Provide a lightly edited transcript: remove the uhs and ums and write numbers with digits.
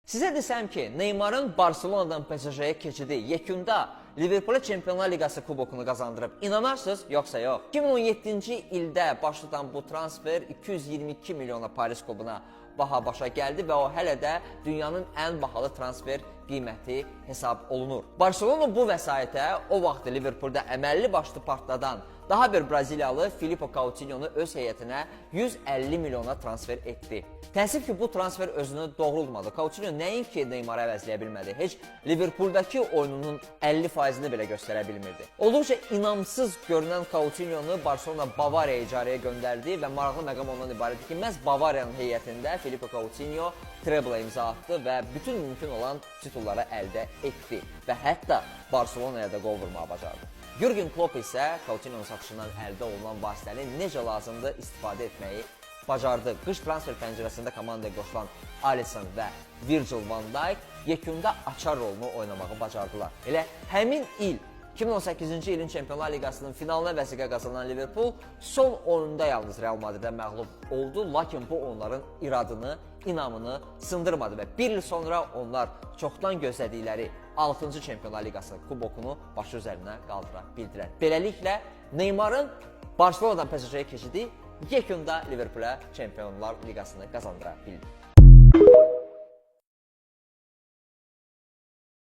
Sizə desəm ki, Neymarın Barcelonadan PSG-yə keçidi yekunda Liverpoola Çempionlar Liqası kubokunu qazandırıb, inanarsınız, yoxsa yox? 2017-ci ildə baş tutan bu transfer 222 milyona Paris klubuna baha başa gəldi və o hələ də dünyanın ən bahalı transfer qiyməti hesab olunur. Barcelona bu vəsaitə o vaxt Liverpoolda əməlli başlı partladan daha bir Braziliyalı Filippo Coutinho-nu öz heyətinə 150 milyona transfer etdi. Təəssüf ki, bu transfer özünü doğrultmadı. Coutinho nəinki Neymarı əvəzləyə bilmədi, heç Liverpooldakı oyununun 50%-ni belə göstərə bilmirdi. Olduqca inamsız görünən Coutinho-nu Barcelona Bavariyaya icarəyə göndərdi və maraqlı məqam ondan ibarətdir ki, məhz Bavariyanın heyətində Filippo Coutinho treble imza atdı və bütün mümkün olan titulları əldə etdi və hətta Barcelonaya da qol vurmağı bacardı. Jürgen Klopp isə Coutinho'nun satışından əldə olunan vasitəni necə lazımdır istifadə etməyi bacardı. Qış transfer pəncərəsində komandaya qoşulan Alisson və Virgil van Dijk yekunda açar rolunu oynamağı bacardılar. Elə həmin il 2018-ci ilin Çempionlar Liqasının finalına vəsiqə qazanan Liverpool son oyunda yalnız Real Madridə məğlub oldu, lakin bu onların iradını, inamını sındırmadı və bir il sonra onlar çoxdan gözlədikləri 6-cı Çempionlar Liqası kubokunu başı üzərinə qaldıra bildilər. Beləliklə, Neymarın Barcelonadan PSG-yə keçidi yekunda Liverpoola Çempionlar Liqasını qazandıra bildi.